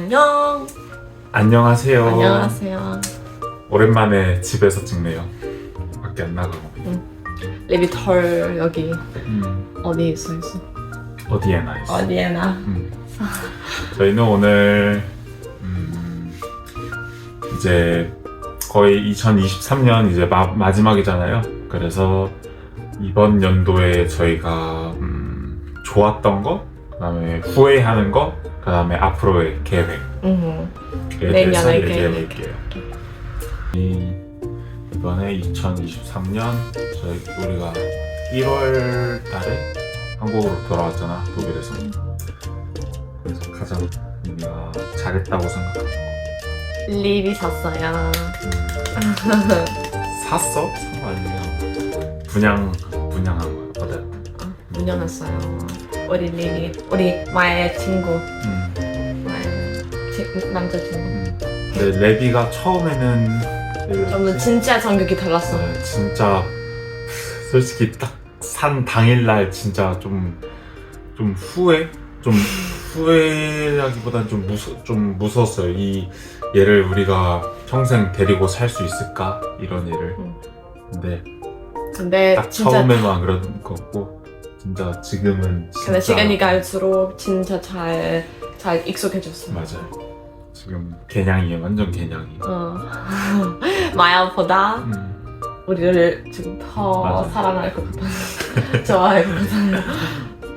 안녕. 안녕하세요. 안녕하세요. 오랜만에 집에서 찍네요. 밖에 안 나가고. 리비털 여기 어디에 있어? 어디에나 있어. 어디에나. 저희는 오늘 이제 거의 2023년 이제 마지막이잖아요. 그래서 이번 연도에 저희가 좋았던 거, 그다음에 후회하는 거, 그다음에 앞으로의 계획에 대해서 내년의 얘기해 계획. 볼게요. 이번에 2023년 우리가 1월 달에 한국으로 돌아왔잖아, 독일에서. 그래서 가장 우리가 잘했다고 생각하는 거. 리비 샀어요. 샀어? 산 거 아니에요. 분양한 거야. 받아. 분양했어요. 우리 리비, 우리 마의 친구, 남자친구. 근데 레비가 처음에는 저는 진짜 전격이 달랐어. 진짜 솔직히 딱 산 당일날 진짜 좀 후회라기보다는 좀 무서웠어요. 얘를 우리가 평생 데리고 살 수 있을까, 이런 얘를. 근데 딱 진짜 처음에만 그런 거고, 진짜 지금은 진짜. 근데 시간이 갈수록 진짜 잘 익숙해졌어. 맞아요. 지금 개냥이에요. 완전 개냥이. 마야보다 우리를 지금 더 맞아. 사랑할 것 같아. 좋아할 것 같아요.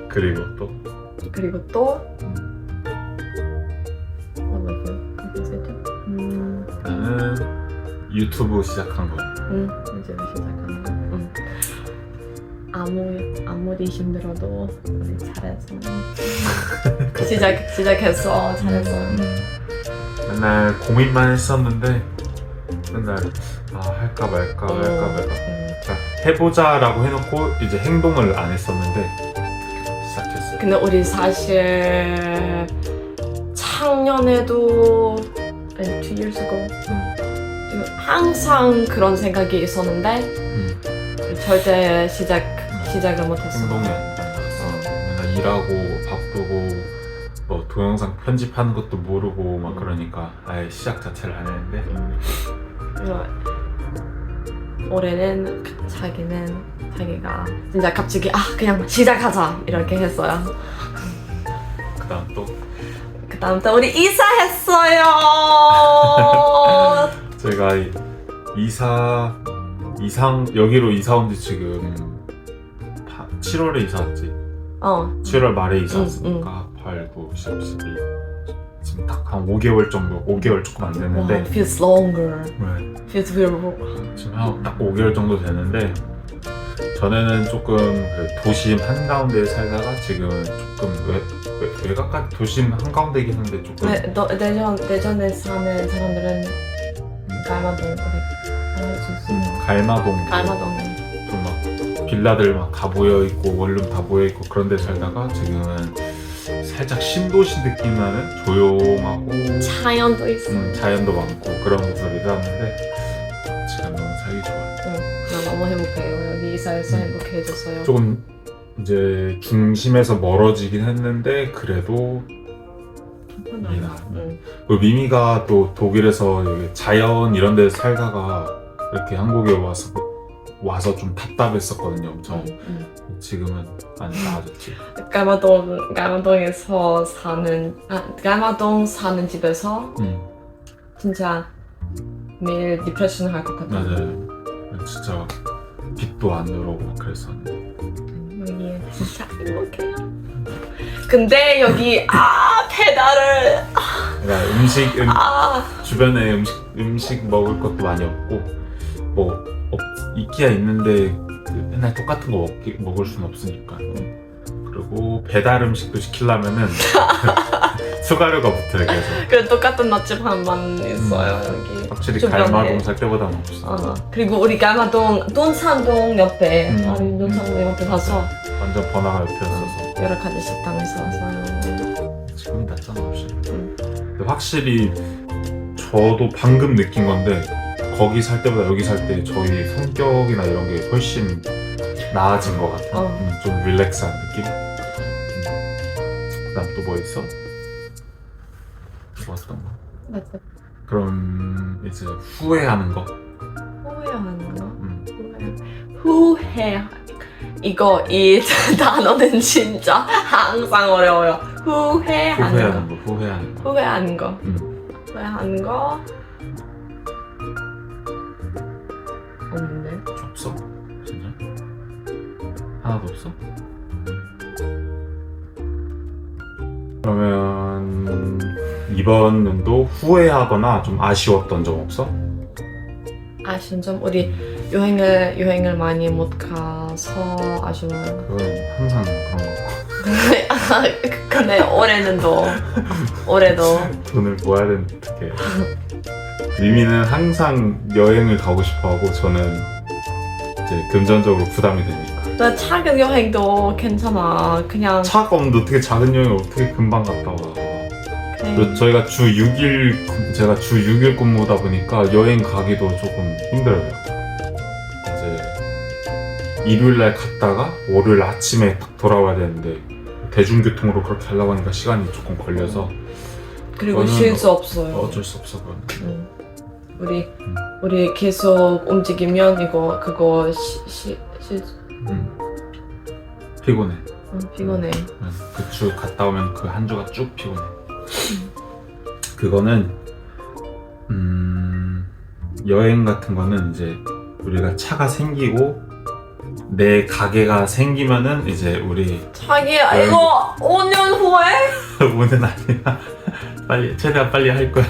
그리고 또 나는 유튜브 시작한 거예요. 이제 시작하는 거. 아무리 힘들어도 우리 잘했어. 시작했어. 잘했어. 맨날 고민만 했었는데 맨날 할까 말까. 그러니까 해보자라고 해놓고 이제 행동을 안 했었는데 시작했어요. 근데 우리 사실 작년에도 2 years ago 항상 그런 생각이 있었는데 절대 시작을 못했어. 행동이 안 나왔어. 맨날 일하고 바쁘고 뭐 동영상 편집하는 것도 모르고 막 그러니까 아예 시작 자체를 안 했는데 올해는 자기가 진짜 갑자기 그냥 시작하자 이렇게 했어요. 그다음 또 우리 이사했어요. 제가 여기로 이사 온 지 지금 7월에 이사 왔지. 7월 말에 이사 왔으니까 8, 9, 10, 11 지금 딱 한 5개월 정도, 5개월 조금 안 됐는데. Wow, feels longer. 네. Feels very. 지금 딱 5개월 정도 되는데 전에는 조금 도심 한가운데에 살다가 지금은 조금 외곽까지 도심 한가운데이긴 한데 조금. 내전에 사는 사람들은 갈마동 갈마동 음. 좀 막 빌라들 막 다 모여 있고 원룸 다 모여 있고 그런 데 살다가 지금은 살짝 신도시 느낌 나는 조용하고 자연도 있어. 자연도 많고 그런 곳에 살았는데 지금 너무 살기 좋아요. 나 너무 행복해요. 여기 이사해서 행복해졌어요. 조금 이제 중심에서 멀어지긴 했는데 그래도 미미가 또 독일에서 자연 이런 데서 살다가 이렇게 한국에 와서 좀 답답했었거든요, 엄청. 지금은 많이 나아졌지. 갈마동 사는 집에서 진짜 매일 디프레션 할 것 같아. 맞아요. 진짜 빛도 안 들어오고 그랬었는데. 여기 진짜 행복해요. 근데 여기 배달을 그러니까 주변에 음식 먹을 것도 많이 없고 이끼야 있는데 맨날 똑같은 거 먹을 수는 없으니까. 그리고 배달 음식도 시키려면은 추가료가 붙어요, 계속. 그 똑같은 맛집 하나만 있어요. 여기 확실히 주변에. 갈마동 살 때보다는 없어. 그리고 우리 갈마동 논산동 옆에 논산동 옆에 가서 완전 번화가 옆이었어서 여러 가지 식당에서 왔어요. 지금 낫잖아, 근데 확실히 저도 방금 느낀 건데 거기 살 때보다 여기 살 때 저희 성격이나 이런 게 훨씬 나아진 것 같아. 좀 릴렉스한 느낌. 그다음 또 뭐 있어? 맞아. 그럼 이제 후회하는 거. 후회하는 거. 음. 후회. 이거 이 단어는 진짜 항상 어려워요. 후회하는 거. 후회하는 거. 후회하는 거. 음. 후회하는 거. 없는데. 없어? 진짜? 하나도 없어? 그러면 이번 연도 후회하거나 좀 아쉬웠던 점 없어? 아쉬운 점 우리 여행을 많이 못 가서 아쉬워요. 그건 항상 그런 거. 근데 올해도 돈을 모아야 되는데 어떡해. 미미는 항상 여행을 가고 싶어하고 저는 이제 금전적으로 부담이 되니까. 나 작은 여행도 괜찮아. 그냥 차가 없는데 어떻게 작은 여행을 어떻게 금방 갔다 와. 그냥 저희가 제가 주 6일 근무다 보니까 여행 가기도 조금 힘들어요. 이제 일요일날 갔다가 월요일 아침에 딱 돌아와야 되는데 대중교통으로 그렇게 하려고 하니까 시간이 조금 걸려서 그리고 그거는 쉴 수 없어요. 어쩔 수 없어 그건. 우리 계속 움직이면 그거 피곤해. 피곤해. 그 주 갔다 오면 그 한 주가 쭉 피곤해. 그거는 여행 같은 거는 이제 우리가 차가 생기고 내 가게가 생기면은 이제 우리 자기야 이거 5년 후에? 5년 아니야. 빨리 최대한 빨리 할 거야.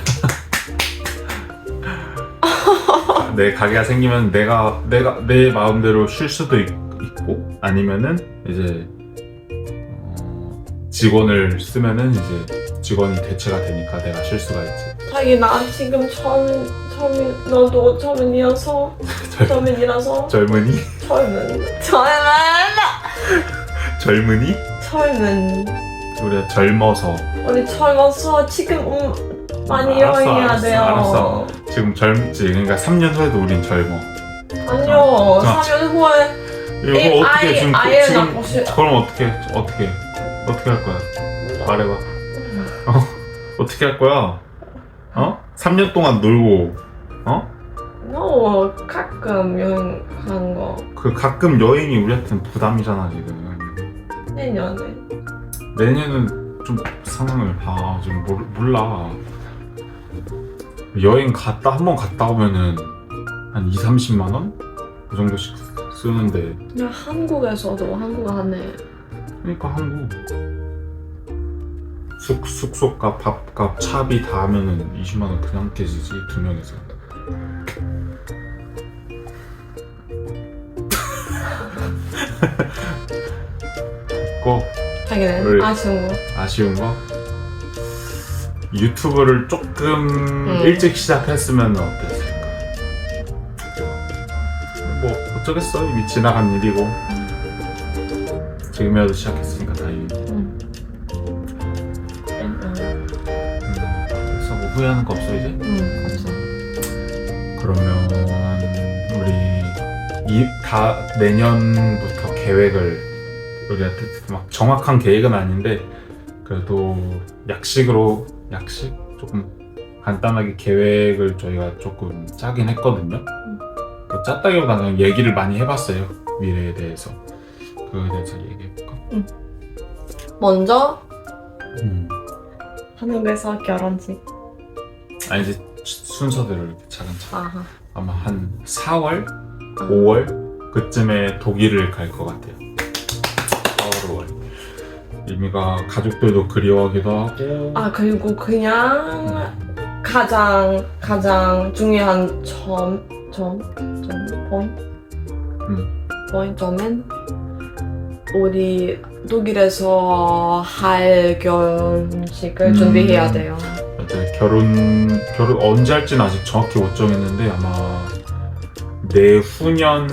내 가게가 생기면 내가 내 마음대로 쉴 수도 있고 아니면은 이제 직원을 쓰면은 이제 직원이 대체가 되니까 내가 쉴 수가 있지. 자기 나 지금 너도 처음이라서 젊은이? 우리가 젊어서 우리 젊어서 지금 많이 알았어, 여행해야 돼요. 알았어. 지금 젊지. 그러니까 3년 후에도 우린 젊어. 아니요. 자. 3년 후에 이거 어떻게 지금 아예 낳고 그럼 어떻게 할 거야? 말해봐. 어떻게 할 거야? 3년 동안 놀고 너 가끔 여행 가는 거 그 가끔 여행이 우리한테는 부담이잖아 지금. 내년은 좀 상황을 봐. 좀 몰라. 여행 한 번 갔다 오면은 한 2, 30만 원? 그 정도씩 쓰는데. 그냥 한국에서도 한국 안에 그러니까 한국 숙소값, 밥값, 차비 다 하면은 20만 원 그냥 깨지지 2명이서. 꼭 자기는 아쉬운 거? 유튜브를 조금 일찍 시작했으면 어땠을까? 뭐 어쩌겠어. 이미 지나간 일이고 지금이라도 시작했으니까 다행이지. 그래서 뭐 후회하는 거 없어 이제? 없어. 그러면 우리 내년부터 계획을 우리가 막 정확한 계획은 아닌데 그래도 약식 조금 간단하게 계획을 저희가 조금 짜긴 했거든요. 뭐 짰다기보다 그냥 얘기를 많이 해봤어요. 미래에 대해서. 그거에 대해서 얘기해볼까? 먼저 한국에서 결혼식. 이제 순서대로 이렇게 차근차근. 아하. 아마 한 4월, 5월 그쯤에 독일을 갈 것 같아요. 4월, 5월. 미미가 가족들도 그리워하기도 하고. 그리고 그냥 가장 중요한 포인트는 우리 독일에서 할 결혼식을 준비해야 돼요. 맞아요. 결혼 언제 할지는 아직 정확히 못 정했는데 아마 내후년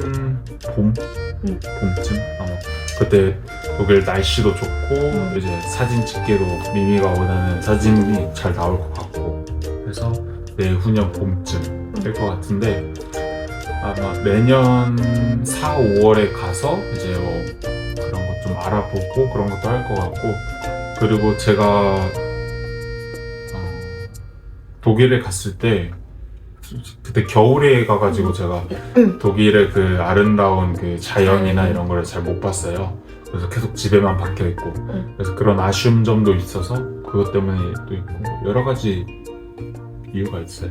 봄쯤 아마 그때 독일 날씨도 좋고 이제 사진 찍기도 미미가 원하는 사진이 잘 나올 것 같고 그래서 내후년 봄쯤 될 것 같은데 아마 내년 4, 5월에 가서 이제 그런 것 좀 알아보고 그런 것도 할 것 같고 그리고 제가 독일에 갔을 때 그때 겨울에 가가지고 제가 독일의 그 아름다운 그 자연이나 이런 걸 잘 못 봤어요. 그래서 계속 집에만 박혀 있고 그래서 그런 아쉬운 점도 있어서 그것 때문에 또 있고 여러 가지 이유가 있어요.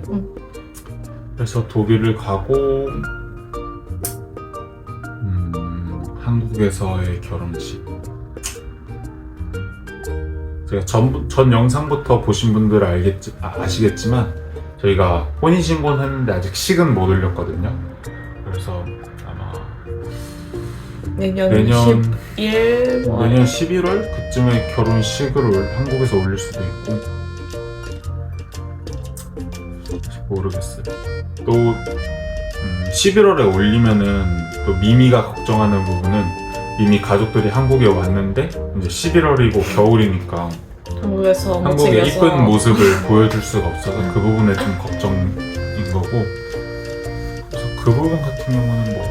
그래서 독일을 가고 한국에서의 결혼식. 제가 전 영상부터 보신 분들은 아시겠지만 저희가 혼인신고는 했는데 아직 식은 못 올렸거든요. 그래서 아마 내년 11월 내년 11월 그쯤에 결혼식을 한국에서 올릴 수도 있고 모르겠어요. 또 11월에 올리면은 또 미미가 걱정하는 부분은 이미 가족들이 한국에 왔는데 이제 11월이고 겨울이니까 한국에서 한국의 이쁜 모습을 보여줄 수가 없어서 그 부분에 좀 걱정인 거고 그래서 그 부분 같은 경우는 뭐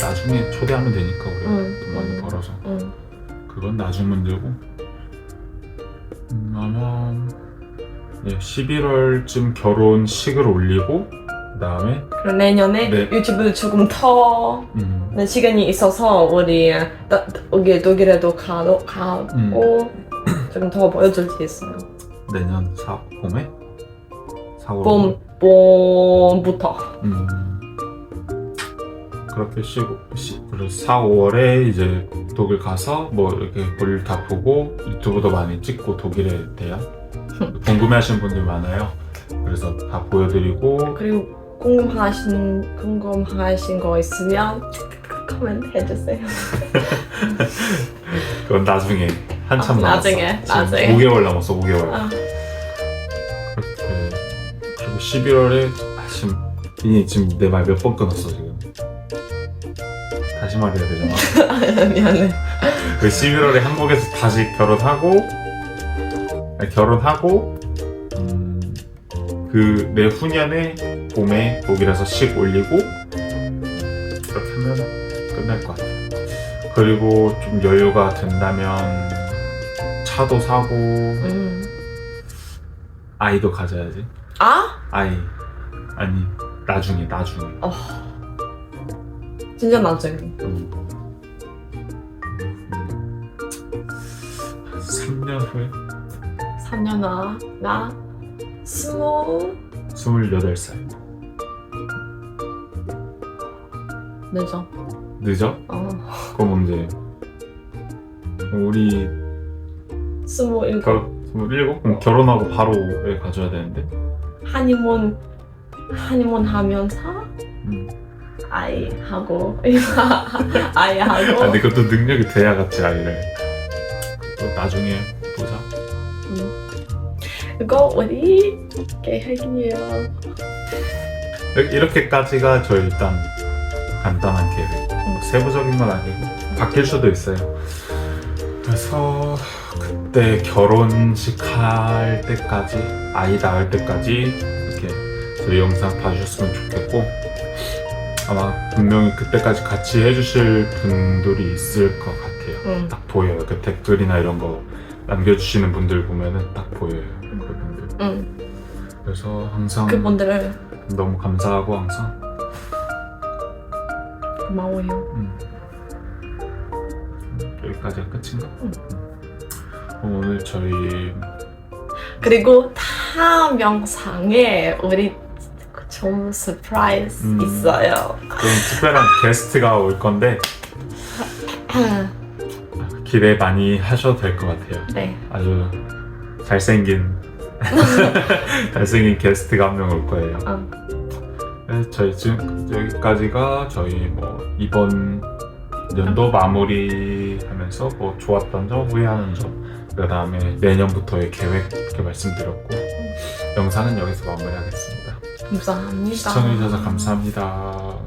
나중에 초대하면 되니까 우리가 돈 많이 벌어서 그건 나중 문제고 아마 11월쯤 결혼식을 올리고 그 다음에 그럼 내년에 유튜브 조금 더 시간이 있어서 우리 독일에도 가고 조금 더 보여줄 수 있어요. 내년 봄에? 봄부터 그렇게 그래서 4, 5월에 이제 독일 가서 뭐 이렇게 볼일 다 보고 유튜브도 많이 찍고 독일에 대한 궁금해하시는 분들 많아요. 그래서 다 보여드리고 그리고 궁금하신 거 있으면 코멘트 해주세요. 그건 나중에 한참 남았어. 나중에 5개월 남았어. 5개월. 그렇게 그리고 11월에 지금 내 말 몇 번 끊었어 지금. 다시 말해야 되잖아. 미안해. 그 11월에 한국에서 다시 결혼하고 그 내후년에 봄에 독일에서 식 올리고 그렇게 하면 끝날 것 같아요. 그리고 좀 여유가 된다면 차도 사고 아이도 가져야지. 아니 나중에 진짜 나중에 3년 후에 3년 나 28살. 늦어? 그럼 언제? 우리 27. 27? 그럼 결혼하고 바로 애 가져야 되는데? 하니문 하면서 아이하고 근데 그것도 능력이 돼야 같이 아이를 나중에 보자. 이거 우리 계획이에요. 이렇게까지가 저희 일단 간단한 계획. 세부적인 건 아니고 바뀔 수도 있어요. 그래서 그때 결혼식 할 때까지 아이 낳을 때까지 이렇게 저희 영상 봐주셨으면 좋겠고 아마 분명히 그때까지 같이 해주실 분들이 있을 것 같아요. 딱 보여요. 그 댓글이나 이런 거 남겨주시는 분들 보면은 딱 보여요. 그분들. 그래서 항상 그분들을 너무 감사하고 항상 고마워요. 여기까지가 끝인가? 오늘 저희 그리고 다음 영상에 우리 좀 서프라이즈 있어요. 그럼 특별한 게스트가 올 건데 기대 많이 하셔도 될 것 같아요. 네. 아주 잘생긴 게스트가 한 명 올 거예요. 네, 저희 지금 여기까지가 저희 뭐 이번 연도 마무리하면서 뭐 좋았던 점, 후회하는 점, 그 다음에 내년부터의 계획 이렇게 말씀드렸고 영상은 여기서 마무리하겠습니다. 감사합니다. 시청해주셔서 감사합니다.